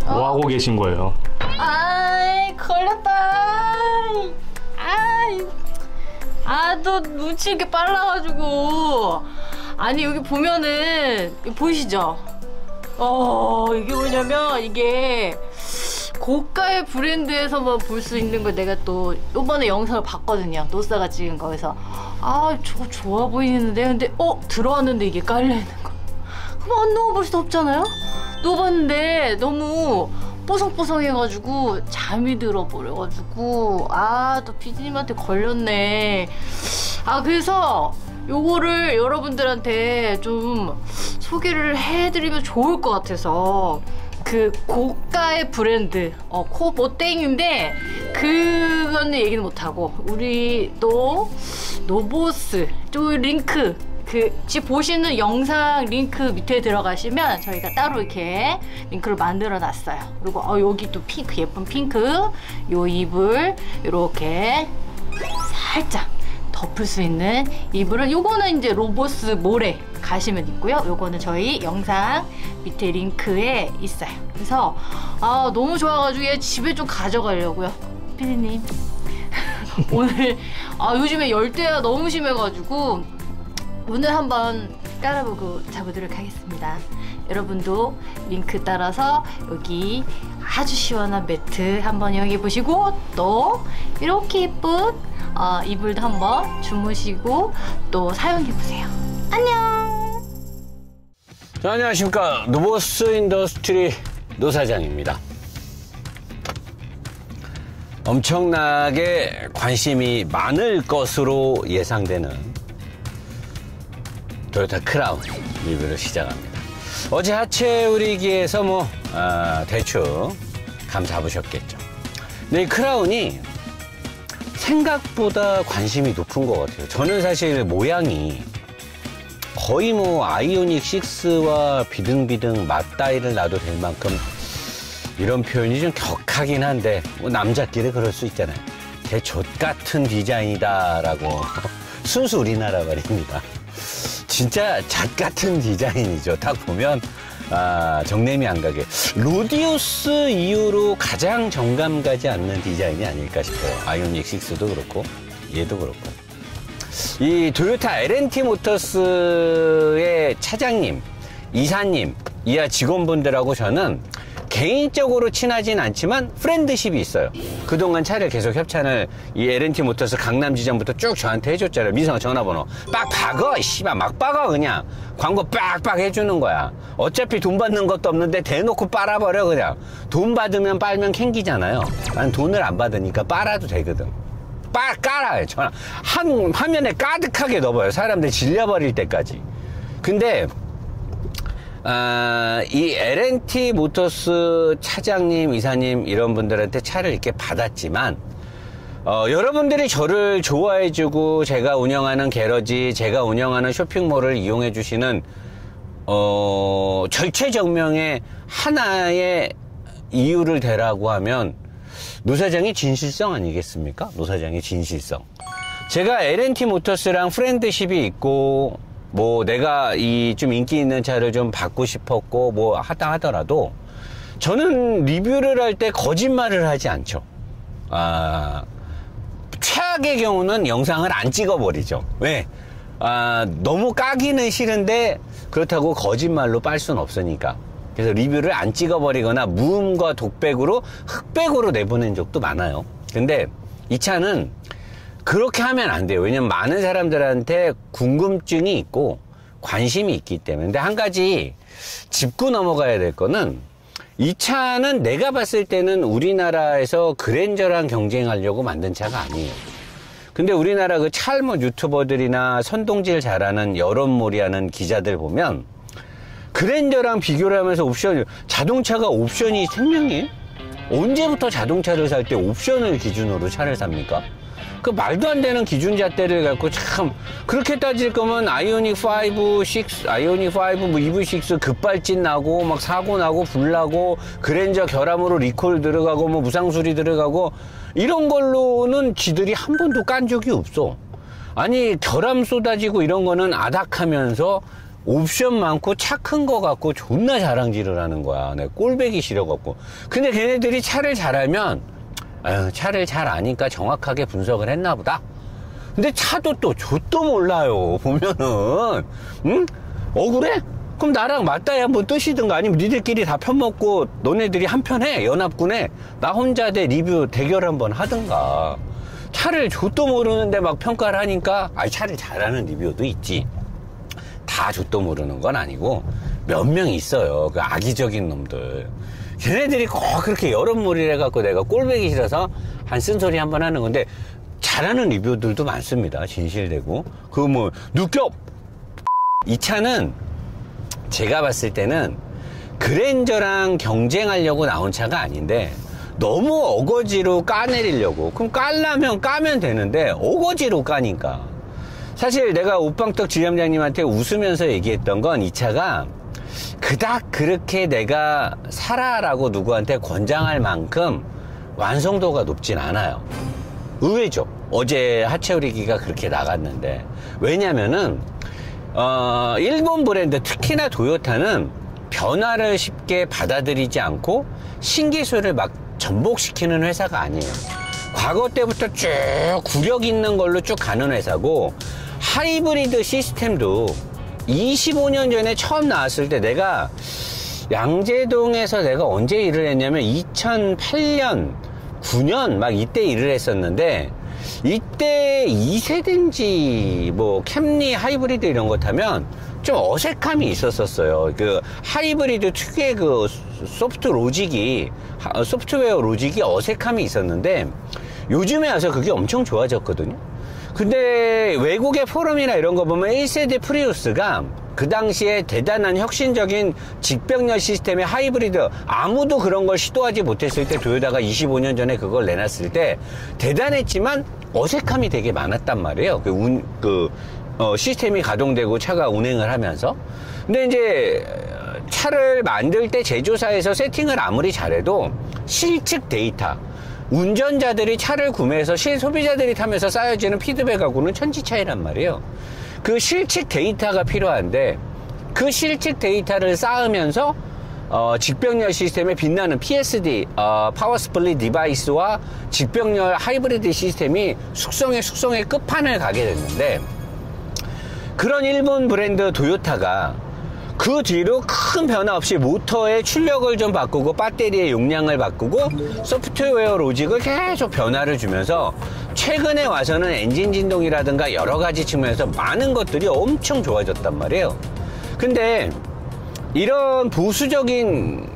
뭐 하고 계신 거예요? 아이, 걸렸다. 아이. 너 눈치 이렇게 빨라가지고. 아니, 여기 보면은, 보이시죠? 이게 뭐냐면, 이게 고가의 브랜드에서만 볼 수 있는 걸 내가 또 요번에 영상을 봤거든요. 노사가 찍은 거. 그래서 저거 좋아 보이는데, 근데 들어왔는데 이게 깔려있는 거. 그럼 안 넣어볼 수 없잖아요? 넣어봤는데 너무 뽀송뽀송해가지고 잠이 들어버려가지고 또 피디님한테 걸렸네. 그래서 요거를 여러분들한테 좀 소개를 해드리면 좋을 것 같아서, 그 고가의 브랜드 코보땡인데 그거는 얘기는 못하고, 우리 또 노보스 또 링크, 지금 보시는 영상 링크 밑에 들어가시면 저희가 따로 이렇게 링크를 만들어 놨어요. 그리고 여기 또 핑크, 예쁜 핑크, 요 이불 이렇게 살짝 덮을 수 있는 이불은, 요거는 이제 로보스 몰에 가시면 있고요. 요거는 저희 영상 밑에 링크에 있어요. 그래서 너무 좋아가지고 얘 집에 좀 가져가려고요, 피디님. 오늘 요즘에 열대야 너무 심해가지고 오늘 한번 깔아보고 자보도록 하겠습니다. 여러분도 링크 따라서 여기 아주 시원한 매트 한번 이용해 보시고, 또 이렇게 예쁜 이불도 한번 주무시고 또 사용해 보세요. 안녕. 자, 안녕하십니까. 노보스 인더스트리 노사장입니다. 엄청나게 관심이 많을 것으로 예상되는 토요타 크라운 리뷰를 시작합니다. 어제 하체 우리기에서 대충 감 잡으셨겠죠. 근데 이 크라운이 생각보다 관심이 높은 것 같아요. 저는 사실 모양이 거의 아이오닉 6와 비등비등 맞다이를 놔도 될 만큼, 이런 표현이 좀 격하긴 한데 남자끼리 그럴 수 있잖아요. 개 젖같은 디자인이다라고. 순수 우리나라 말입니다. 진짜 잣같은 디자인이죠. 딱 보면 정내미 안 가게. 로디오스 이후로 가장 정감 가지 않는 디자인이 아닐까 싶어요. 아이오닉 6도 그렇고 얘도 그렇고. 이 토요타 L&T 모터스의 차장님, 이사님, 이하 직원분들하고 저는 개인적으로 친하진 않지만 프렌드십이 있어요. 그동안 차를 계속 협찬을 이 L&T 모터스 강남 지점부터 쭉 저한테 해줬잖아요. 미성아 전화번호 빡 박어, 씨발 막 박어. 그냥 광고 빡빡 해주는 거야. 어차피 돈 받는 것도 없는데 대놓고 빨아버려. 그냥 돈 받으면 빨면 캥기잖아요. 난 돈을 안 받으니까 빨아도 되거든. 깔아요. 전화 한 화면에 가득하게 넣어봐요. 사람들 질려버릴 때까지. 근데 이 L&T 모터스 차장님, 이사님 이런 분들한테 차를 이렇게 받았지만, 여러분들이 저를 좋아해주고 제가 운영하는 게러지, 제가 운영하는 쇼핑몰을 이용해주시는 절체절명의 하나의 이유를 대라고 하면 노사장의 진실성 아니겠습니까? 노사장의 진실성. 제가 L&T 모터스랑 프렌드십이 있고 내가 이 좀 인기 있는 차를 좀 받고 싶었고 하다 하더라도 저는 리뷰를 할 때 거짓말을 하지 않죠. 최악의 경우는 영상을 안 찍어버리죠. 왜? 너무 까기는 싫은데 그렇다고 거짓말로 빨 수는 없으니까. 그래서 리뷰를 안 찍어버리거나 무음과 독백으로 흑백으로 내보낸 적도 많아요. 근데 이 차는 그렇게 하면 안 돼요. 왜냐면 많은 사람들한테 궁금증이 있고 관심이 있기 때문에. 근데 한 가지 짚고 넘어가야 될 거는, 이 차는 내가 봤을 때는 우리나라에서 그랜저랑 경쟁하려고 만든 차가 아니에요. 근데 우리나라 그 찰모 유튜버들이나 선동질 잘하는 여론몰이하는 기자들 보면 그랜저랑 비교를 하면서 자동차가 옵션이 생명이에요? 언제부터 자동차를 살 때 옵션을 기준으로 차를 삽니까? 그 말도 안 되는 기준잣대를 갖고 참, 그렇게 따질 거면 아이오닉 5, 6, 아이오닉 5, EV6 급발진 나고 막 사고 나고 불 나고 그랜저 결함으로 리콜 들어가고 무상수리 들어가고 이런 걸로는 지들이 한 번도 깐 적이 없어. 아니 결함 쏟아지고 이런 거는 아닥하면서 옵션 많고 차 큰 거 갖고 존나 자랑질을 하는 거야. 내가 꼴배기 싫어갖고. 근데 걔네들이 차를 잘 알면, 아유, 차를 잘 아니까 정확하게 분석을 했나 보다. 근데 차도 또 좆도 몰라요. 보면은, 응? 억울해? 그럼 나랑 맞다이 한번 뜨시든가, 아니면 니들끼리 다 편먹고 너네들이 한편 해. 연합군에 나 혼자 대 리뷰 대결 한번 하든가. 차를 좆도 모르는데 막 평가를 하니까, 아니, 차를 잘하는 리뷰도 있지. 다 좆도 모르는 건 아니고 몇 명 있어요. 그 악의적인 놈들. 걔네들이 꼭 그렇게 여론몰이를 해갖고 내가 꼴배기 싫어서 한 쓴소리 한번 하는 건데, 잘하는 리뷰들도 많습니다. 진실되고. 그 뭐 누격! 이 차는 제가 봤을 때는 그랜저랑 경쟁하려고 나온 차가 아닌데, 너무 어거지로 까내리려고. 그럼 깔라면 까면 되는데 어거지로 까니까. 사실 내가 오빵떡 지점장님한테 웃으면서 얘기했던 건, 이 차가 그닥 그렇게 내가 사라라고 누구한테 권장할 만큼 완성도가 높진 않아요. 의외죠. 어제 하체오리기가 그렇게 나갔는데. 왜냐면은 일본 브랜드, 특히나 도요타는 변화를 쉽게 받아들이지 않고 신기술을 막 전복시키는 회사가 아니에요. 과거 때부터 쭉 구력 있는 걸로 쭉 가는 회사고, 하이브리드 시스템도 25년 전에 처음 나왔을 때, 내가 양재동에서 내가 언제 일을 했냐면 2008년 9년 막 이때 일을 했었는데, 이때 2세대인지 뭐 캠리 하이브리드 이런 거 타면 좀 어색함이 있었어요. 그 하이브리드 특유의 그 소프트웨어 로직이 어색함이 있었는데, 요즘에 와서 그게 엄청 좋아졌거든요. 근데 외국의 포럼이나 이런 거 보면 1세대 프리우스가 그 당시에 대단한 혁신적인 직병렬 시스템의 하이브리드, 아무도 그런 걸 시도하지 못했을 때 도요타가 25년 전에 그걸 내놨을 때 대단했지만 어색함이 되게 많았단 말이에요. 시스템이 가동되고 차가 운행을 하면서. 근데 이제 차를 만들 때 제조사에서 세팅을 아무리 잘해도 실측 데이터, 운전자들이 차를 구매해서 실소비자들이 타면서 쌓여지는 피드백하고는 천지 차이란 말이에요. 그 실측 데이터가 필요한데, 그 실측 데이터를 쌓으면서 직병렬 시스템에 빛나는 PSD, 파워 스플릿 디바이스와 직병렬 하이브리드 시스템이 숙성의 끝판을 가게 됐는데, 그런 일본 브랜드 도요타가 그 뒤로 큰 변화 없이 모터의 출력을 좀 바꾸고 배터리의 용량을 바꾸고 소프트웨어 로직을 계속 변화를 주면서 최근에 와서는 엔진 진동이라든가 여러 가지 측면에서 많은 것들이 엄청 좋아졌단 말이에요. 근데 이런 보수적인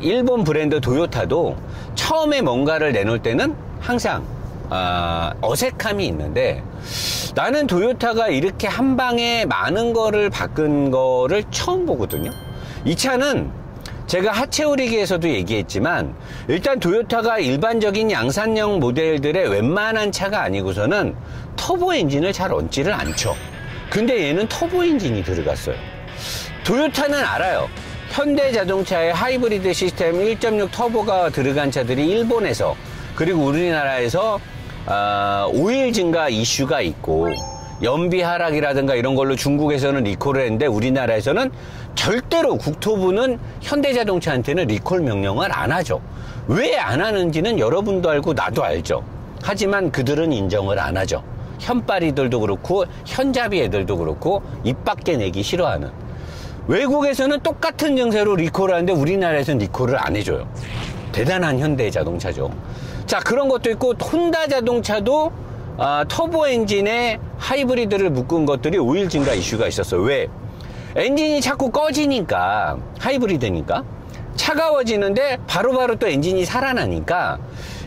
일본 브랜드 도요타도 처음에 뭔가를 내놓을 때는 항상 어색함이 있는데, 나는 도요타가 이렇게 한 방에 많은 거를 바꾼 거를 처음 보거든요. 이 차는 제가 하체오리기에서도 얘기했지만, 일단 도요타가 일반적인 양산형 모델들의 웬만한 차가 아니고서는 터보 엔진을 잘 얹지를 않죠. 근데 얘는 터보 엔진이 들어갔어요. 도요타는 알아요. 현대자동차의 하이브리드 시스템 1.6 터보가 들어간 차들이 일본에서, 그리고 우리나라에서 오일 증가 이슈가 있고, 연비 하락이라든가 이런 걸로 중국에서는 리콜을 했는데, 우리나라에서는 절대로 국토부는 현대자동차한테는 리콜 명령을 안 하죠. 왜 안 하는지는 여러분도 알고 나도 알죠. 하지만 그들은 인정을 안 하죠. 현빨이들도 그렇고 현잡이 애들도 그렇고 입 밖에 내기 싫어하는. 외국에서는 똑같은 증세로 리콜을 하는데 우리나라에서는 리콜을 안 해줘요. 대단한 현대자동차죠. 자, 그런 것도 있고, 혼다 자동차도 터보 엔진에 하이브리드를 묶은 것들이 오일 증가 이슈가 있었어요. 왜? 엔진이 자꾸 꺼지니까, 하이브리드니까 차가워지는데 바로바로 또 엔진이 살아나니까,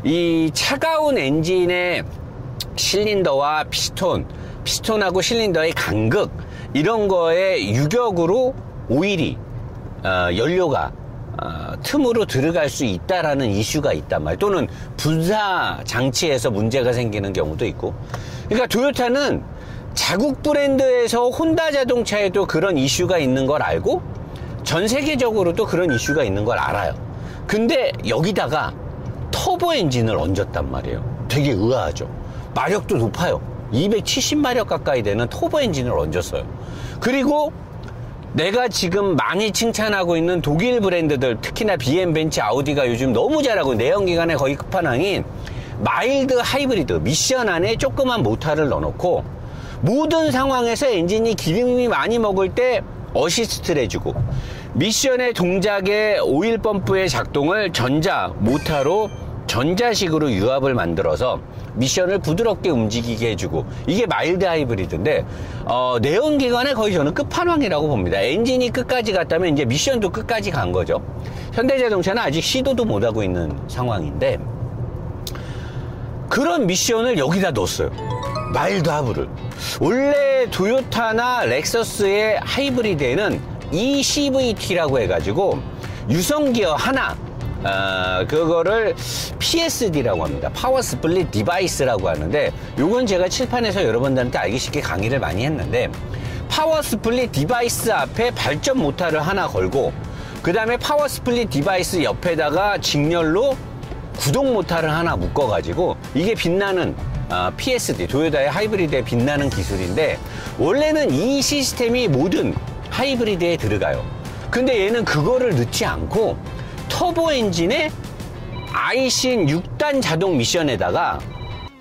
이 차가운 엔진의 실린더와 피스톤하고 실린더의 간극, 이런 거에 유격으로 오일이 연료가 틈으로 들어갈 수 있다라는 이슈가 있단 말이에요. 또는 분사 장치에서 문제가 생기는 경우도 있고. 그러니까 도요타는 자국 브랜드에서 혼다 자동차에도 그런 이슈가 있는 걸 알고, 전 세계적으로도 그런 이슈가 있는 걸 알아요. 근데 여기다가 터보 엔진을 얹었단 말이에요. 되게 의아하죠. 마력도 높아요. 270마력 가까이 되는 터보 엔진을 얹었어요. 그리고 내가 지금 많이 칭찬하고 있는 독일 브랜드들, 특히나 BM, 벤츠, 아우디가 요즘 너무 잘하고 내연기관의 거의 끝판왕인 마일드 하이브리드, 미션 안에 조그만 모터를 넣어놓고 모든 상황에서 엔진이 기름이 많이 먹을 때 어시스트를 해주고, 미션의 동작의 오일 펌프의 작동을 전자 모터로 전자식으로 유압을 만들어서 미션을 부드럽게 움직이게 해주고, 이게 마일드 하이브리드인데 내연기관의 거의 저는 끝판왕이라고 봅니다. 엔진이 끝까지 갔다면 이제 미션도 끝까지 간 거죠. 현대자동차는 아직 시도도 못하고 있는 상황인데, 그런 미션을 여기다 넣었어요. 마일드 하브를. 원래 도요타나 렉서스의 하이브리드에는 eCVT라고 해가지고 유성기어 하나, 그거를 PSD라고 합니다. 파워 스플릿 디바이스라고 하는데, 요건 제가 칠판에서 여러분들한테 알기 쉽게 강의를 많이 했는데, 파워 스플릿 디바이스 앞에 발전 모터를 하나 걸고, 그 다음에 파워 스플릿 디바이스 옆에다가 직렬로 구동 모터를 하나 묶어가지고, 이게 빛나는 PSD, 도요타의 하이브리드에 빛나는 기술인데, 원래는 이 시스템이 모든 하이브리드에 들어가요. 근데 얘는 그거를 넣지 않고 터보 엔진에 아이신 6단 자동 미션에다가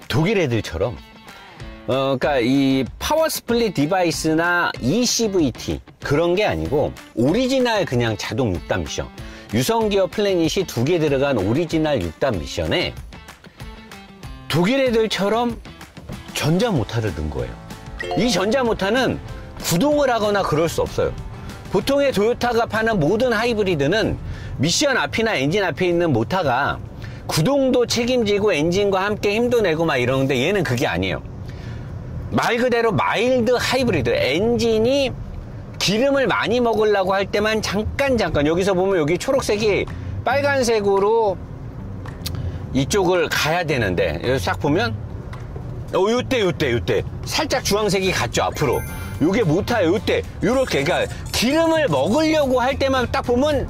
독일 애들처럼 그러니까 이 파워 스플릿 디바이스나 eCVT 그런 게 아니고 오리지널 그냥 자동 6단 미션, 유성기어 플래닛이 2개 들어간 오리지널 6단 미션에 독일 애들처럼 전자 모터를 넣은 거예요. 이 전자 모터는 구동을 하거나 그럴 수 없어요. 보통의 도요타가 파는 모든 하이브리드는 미션 앞이나 엔진 앞에 있는 모터가 구동도 책임지고 엔진과 함께 힘도 내고 막 이러는데, 얘는 그게 아니에요. 말 그대로 마일드 하이브리드, 엔진이 기름을 많이 먹으려고 할 때만 잠깐 여기서 보면 여기 초록색이 빨간색으로 이쪽을 가야 되는데, 여기 싹 보면 요때 살짝 주황색이 갔죠. 앞으로 요게 모터예요. 요때 요렇게, 그러니까 기름을 먹으려고 할 때만 딱 보면,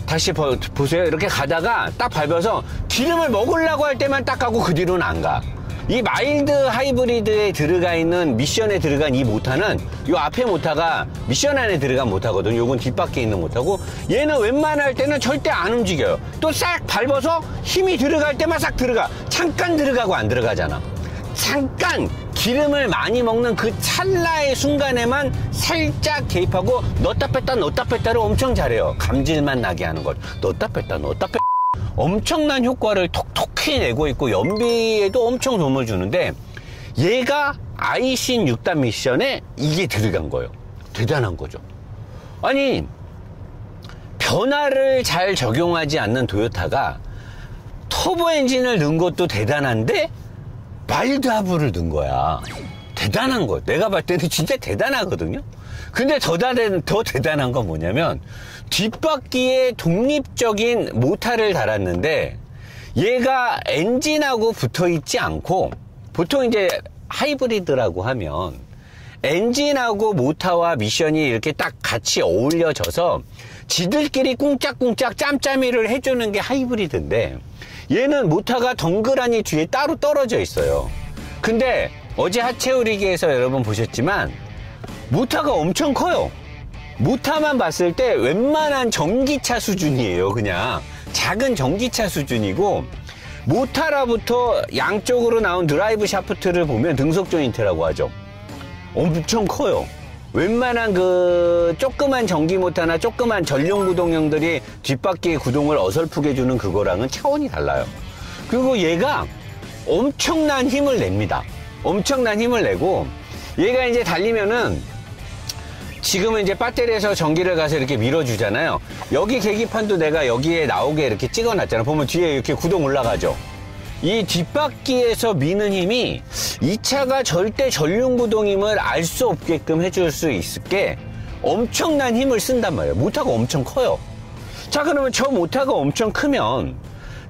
다시 보세요. 이렇게 가다가 딱 밟아서 기름을 먹으려고 할 때만 딱 가고 그 뒤로는 안 가. 이 마일드 하이브리드에 들어가 있는 미션에 들어간 이 모터는, 요 앞에 모터가 미션 안에 들어간 모터거든요. 요건 뒷바퀴에 있는 모터고, 얘는 웬만할 때는 절대 안 움직여요. 또 싹 밟아서 힘이 들어갈 때만 싹 들어가. 잠깐 들어가고 안 들어가잖아. 잠깐 기름을 많이 먹는 그 찰나의 순간에만 살짝 개입하고 넣었다 뺐다를 엄청 잘해요. 감질만 나게 하는 것. 넣었다 뺐다 엄청난 효과를 톡톡히 내고 있고, 연비에도 엄청 도움을 주는데, 얘가 아이신 6단 미션에 이게 들어간 거예요. 대단한 거죠. 아니, 변화를 잘 적용하지 않는 도요타가 터보 엔진을 넣은 것도 대단한데 마일드 하브를 넣은 거야. 대단한 거. 내가 봤을 때는 진짜 대단하거든요. 근데 더 대단한 건 뭐냐면, 뒷바퀴에 독립적인 모터를 달았는데, 얘가 엔진하고 붙어 있지 않고, 보통 이제 하이브리드라고 하면 엔진하고 모터와 미션이 이렇게 딱 같이 어울려져서 지들끼리 꿍짝꿍짝 짬짬이를 해주는 게 하이브리드인데, 얘는 모터가 덩그러니 뒤에 따로 떨어져 있어요. 근데 어제 하체오리기에서 여러분 보셨지만 모터가 엄청 커요. 모터만 봤을 때 웬만한 전기차 수준이에요. 그냥 작은 전기차 수준이고, 모터라부터 양쪽으로 나온 드라이브 샤프트를 보면 등속 조인트라고 하죠. 엄청 커요. 웬만한 그 조그만 전기 모터나 조그만 전용 구동형들이 뒷바퀴의 구동을 어설프게 주는 그거랑은 차원이 달라요. 그리고 얘가 엄청난 힘을 냅니다. 엄청난 힘을 내고, 얘가 이제 달리면은, 지금은 이제 배터리에서 전기를 가서 이렇게 밀어주잖아요. 여기 계기판도 내가 여기에 나오게 이렇게 찍어놨잖아요. 보면 뒤에 이렇게 구동 올라가죠. 이 뒷바퀴에서 미는 힘이 이 차가 절대 전륜 구동임을 알 수 없게끔 해줄 수 있을 게 엄청난 힘을 쓴단 말이에요. 모터가 엄청 커요. 자, 그러면 저 모터가 엄청 크면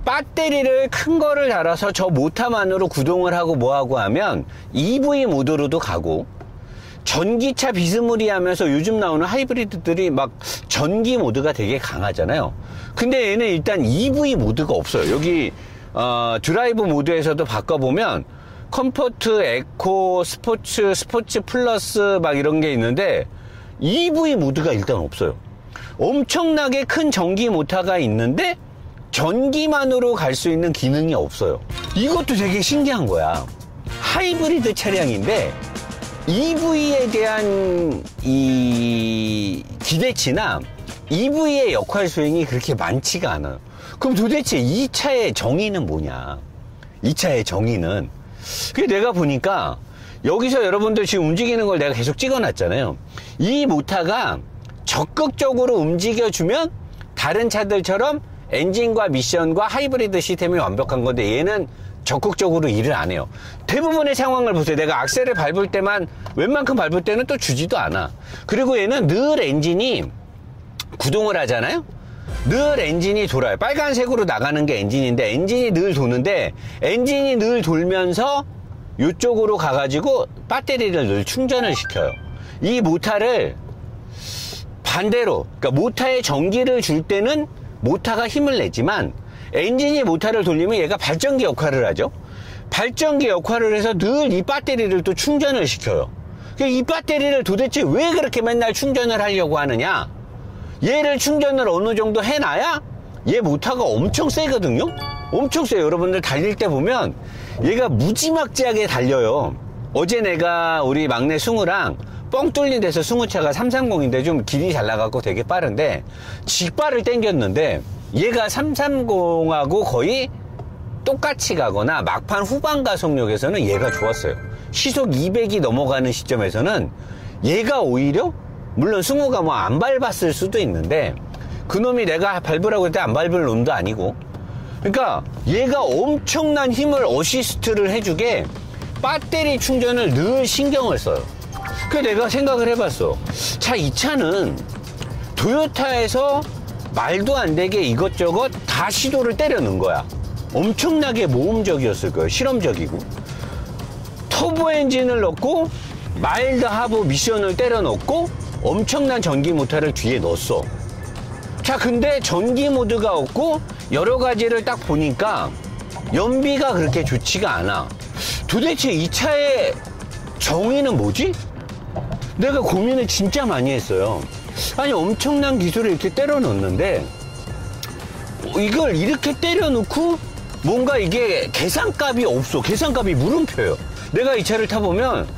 배터리를 큰 거를 달아서 저 모터만으로 구동을 하고 뭐하고 하면 EV 모드로도 가고, 전기차 비스무리하면서 요즘 나오는 하이브리드들이 막 전기 모드가 되게 강하잖아요. 근데 얘는 일단 EV 모드가 없어요. 여기 드라이브 모드에서도 바꿔보면 컴포트, 에코, 스포츠 플러스 막 이런 게 있는데, EV 모드가 일단 없어요. 엄청나게 큰 전기 모터가 있는데 전기만으로 갈 수 있는 기능이 없어요. 이것도 되게 신기한 거야. 하이브리드 차량인데 EV에 대한 이 기대치나 EV의 역할 수행이 그렇게 많지가 않아요. 그럼 도대체 이 차의 정의는 뭐냐? 이 차의 정의는. 그게 내가 보니까 여기서 여러분들 지금 움직이는 걸 내가 계속 찍어놨잖아요. 이 모터가 적극적으로 움직여주면 다른 차들처럼 엔진과 미션과 하이브리드 시스템이 완벽한 건데 얘는 적극적으로 일을 안 해요. 대부분의 상황을 보세요. 내가 악셀을 밟을 때만 웬만큼 밟을 때는 또 주지도 않아. 그리고 얘는 늘 엔진이 구동을 하잖아요. 늘 엔진이 돌아요. 빨간색으로 나가는 게 엔진인데 엔진이 늘 도는데 엔진이 늘 돌면서 이쪽으로 가가지고 배터리를 늘 충전을 시켜요. 이 모터를 반대로, 그러니까 모터에 전기를 줄 때는 모터가 힘을 내지만 엔진이 모터를 돌리면 얘가 발전기 역할을 하죠. 발전기 역할을 해서 늘 이 배터리를 또 충전을 시켜요. 이 배터리를 도대체 왜 그렇게 맨날 충전을 하려고 하느냐? 얘를 충전을 어느 정도 해놔야 얘 모터가 엄청 세거든요. 엄청 세요. 여러분들 달릴 때 보면 얘가 무지막지하게 달려요. 어제 내가 우리 막내 승우랑 뻥 뚫린 데서 승우차가 330인데 좀 길이 잘 나가고 되게 빠른데 직발을 당겼는데 얘가 330하고 거의 똑같이 가거나 막판 후반 가속력에서는 얘가 좋았어요. 시속 200이 넘어가는 시점에서는 얘가 오히려, 물론 승우가 뭐 안 밟았을 수도 있는데 그놈이 내가 밟으라고 했을 때 안 밟을 놈도 아니고, 그러니까 얘가 엄청난 힘을 어시스트를 해주게 배터리 충전을 늘 신경을 써요. 그래서 내가 생각을 해봤어. 자, 이 차는 토요타에서 말도 안 되게 이것저것 다 시도를 때려 넣은 거야. 엄청나게 모험적이었을 거예요. 실험적이고. 터보 엔진을 넣고 마일드 하부 미션을 때려 넣고 엄청난 전기 모터를 뒤에 넣었어. 자, 근데 전기 모드가 없고 여러 가지를 딱 보니까 연비가 그렇게 좋지가 않아. 도대체 이 차의 정의는 뭐지? 내가 고민을 진짜 많이 했어요. 아니, 엄청난 기술을 이렇게 때려 넣는데 이걸 이렇게 때려 놓고 뭔가 이게 계산값이 없어. 계산값이 물음표예요. 내가 이 차를 타보면